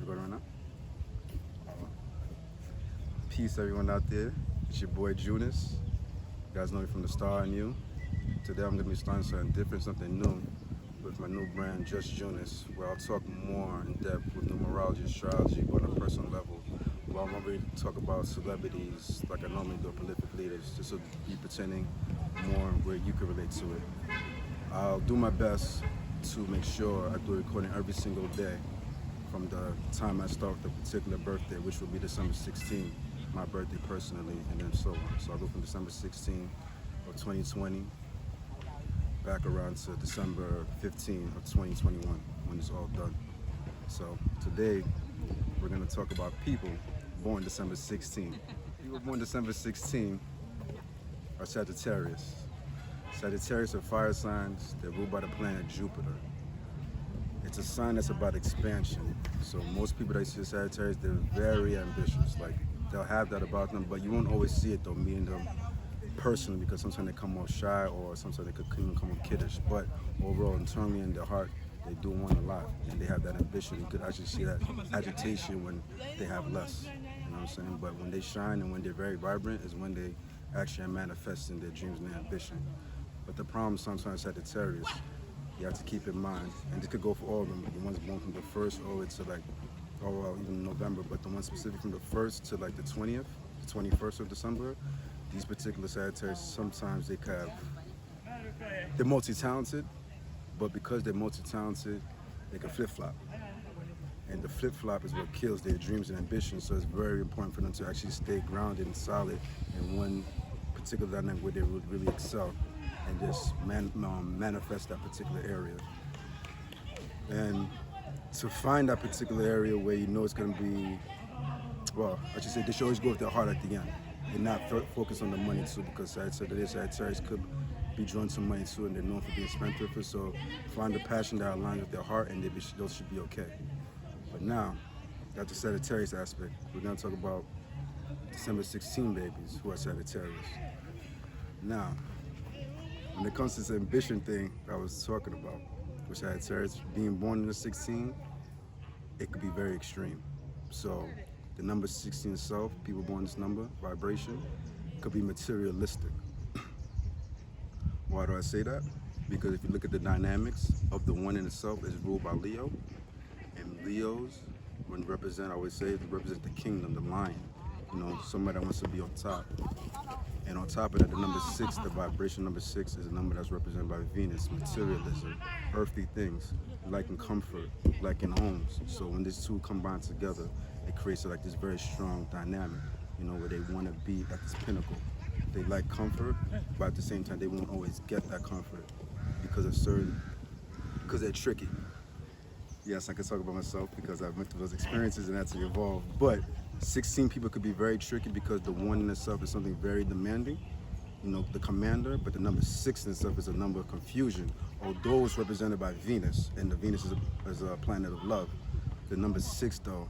Recording right now? Peace, everyone out there. It's your boy Junis. You guys know me from the Star and You. Today I'm going to be starting something different, something new with my new brand, Just Junis, where I'll talk more in depth with numerology, astrology, but on a personal level. Well, I'm not really talk about celebrities like I normally do, prolific leaders, just to be pretending more where you can relate to it. I'll do my best to make sure I do a recording every single day from the time I start the particular birthday, which will be December 16th, my birthday personally, and then so on. So I'll go from December 16th of 2020 back around to December 15th of 2021 when it's all done. So today we're going to talk about people born December 16th. People born December 16th are Sagittarius. Sagittarius are fire signs. They're ruled by the planet Jupiter. It's a sign that's about expansion. So most people that see Sagittarius, they're very ambitious. Like, they'll have that about them, but you won't always see it though, meeting them personally, because sometimes they come off shy or sometimes they could even come off kiddish. But overall, internally in their heart, they do want a lot, and they have that ambition. You could actually see that agitation when they have less. You know what I'm saying? But when they shine and when they're very vibrant is when they actually are manifesting their dreams and their ambition. But the problem sometimes Sagittarius, you have to keep in mind, and this could go for all of them, the ones born from the 1st all the way to like, oh well, even November, but the ones specific from the 1st to like the 20th, the 21st of December, these particular Sagittarius, sometimes they have, they're multi-talented, but because they're multi-talented, they can flip-flop. And the flip-flop is what kills their dreams and ambitions, so it's very important for them to actually stay grounded and solid in one particular dynamic where they would really excel and just manifest that particular area. And to find that particular area where you know it's going to be, well, I should say they should always go with their heart at the end and not focus on the money too, because Sagittarius could be drawn to money too, and they're known for being spendthrift. So find the passion that aligns with their heart, and those should be okay. But now, that's the Sagittarius aspect. We're going to talk about December 16 babies who are Sagittarius. Now, when it comes to this ambition thing I was talking about, with Sagittarius being born in the 16, it could be very extreme. So the number 16 itself, people born in this number, vibration, could be materialistic. Why do I say that? Because if you look at the dynamics of the one in itself, is ruled by Leo. And Leos, when represent, I always say, they represent the kingdom, the lion. You know, somebody that wants to be on top. And on top of that, the number 6, the vibration number 6, is a number that's represented by Venus, materialism, earthly things, liking comfort, liking homes. So when these two combine together, it creates like this very strong dynamic, you know, where they want to be at this pinnacle. They like comfort, but at the same time, they won't always get that comfort because they're tricky. Yes, I can talk about myself because I've went through those experiences and had to evolve. But 16 people could be very tricky because the one in itself is something very demanding, you know, the commander, but the number 6 in itself is a number of confusion. Although it's represented by Venus, and the Venus is a planet of love, the number 6 though,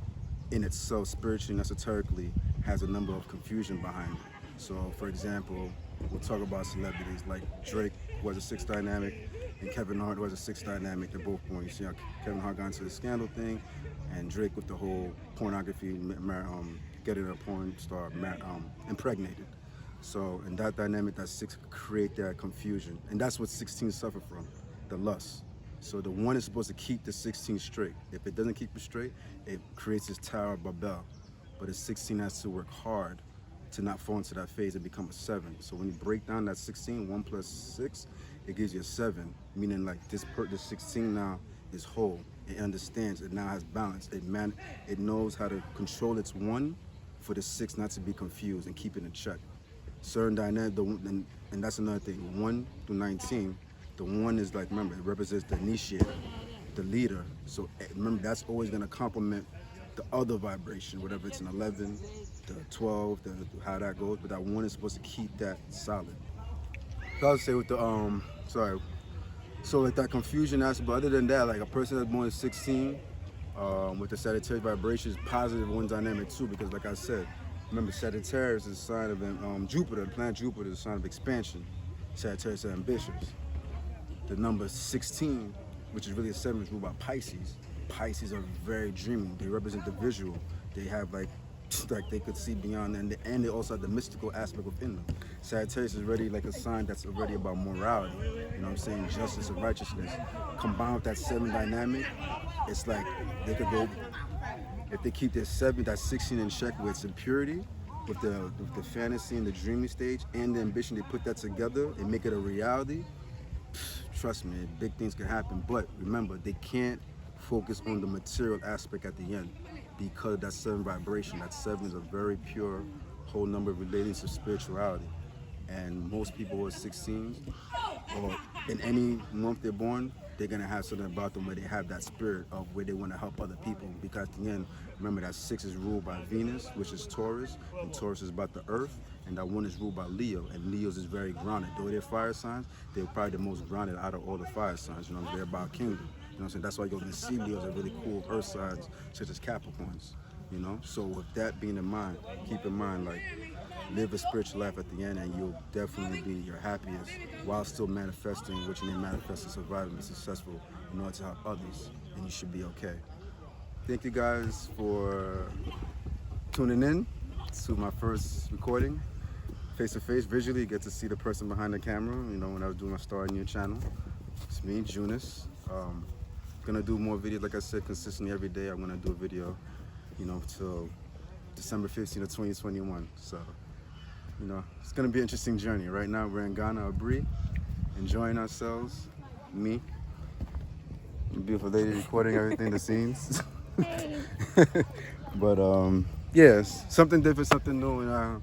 in itself, spiritually and esoterically, has a number of confusion behind it. So for example, we'll talk about celebrities like Drake, who has a 6 dynamic, and Kevin Hart, who has a 6 dynamic. They're both born. You see how Kevin Hart got into the scandal thing, and Drake with the whole pornography, getting a porn star impregnated. So in that dynamic, that 6 create that confusion. And that's what 16 suffer from, the lust. So the one is supposed to keep the 16 straight. If it doesn't keep it straight, it creates this Tower of Babel. But the 16 has to work hard to not fall into that phase and become a 7. So when you break down that 16, 1 plus 6, it gives you a 7, meaning like this 16 now is whole. It understands, it now has balance. It knows how to control its 1 for the 6 not to be confused and keep it in check. Certain dynamic, and that's another thing, 1 through 19, the 1 is like, remember, it represents the initiator, the leader. So remember, that's always gonna complement the other vibration, whatever it's an 11, the 12, how that goes, but that 1 is supposed to keep that solid. So I would say with the, so like that confusion aspect, but other than that, like a person that's born at 16, with the Sagittarius vibration is positive 1 dynamic too, because like I said, remember Sagittarius is a sign of Jupiter, the planet Jupiter is a sign of expansion. Sagittarius is ambitious. The number 16 which is really a 7, is ruled by Pisces. Pisces are very dreamy. They represent the visual. They have like they could see beyond, and they also have the mystical aspect within them. Sagittarius is already like a sign that's already about morality. You know what I'm saying? Justice and righteousness. Combined with that 7 dynamic, it's like they could go, if they keep their 7, that 16 in check with its impurity, with the fantasy and the dreaming stage and the ambition, they put that together and make it a reality. Trust me, big things can happen. But remember, they can't focus on the material aspect at the end, because that 7 vibration, that 7 is a very pure whole number relating to spirituality. And most people who are 16s, or in any month they're born, they're gonna have something about them where they have that spirit of where they want to help other people. Because at the end, remember that 6 is ruled by Venus, which is Taurus, and Taurus is about the earth, and that 1 is ruled by Leo, and Leo's is very grounded. Though they're fire signs, they're probably the most grounded out of all the fire signs. You know, they're about kingdom. You know what I'm saying? That's why you're going to see Leos are really cool earth signs, such as Capricorns. You know, so with that being in mind, keep in mind, like, live a spiritual life at the end, and you'll definitely be your happiest while still manifesting what you need to manifest and survive and be successful in order to help others, and you should be okay. Thank you guys for tuning in to my first recording. Face to face, visually, get to see the person behind the camera, you know, when I was doing my Star New channel. It's me, Junis. Gonna do more videos, like I said, consistently every day. I'm gonna do a video, you know, till December 15th of 2021. So, you know, it's gonna be an interesting journey. Right now, we're in Ghana, Aburi, enjoying ourselves. Me, the beautiful lady recording everything, the scenes. But yes, something different, something new, and I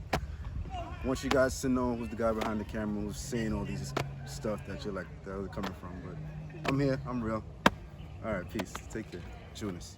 want you guys to know who's the guy behind the camera who's saying all these stuff that you're like, that was coming from. But I'm here, I'm real. All right, peace. Take care. Junis.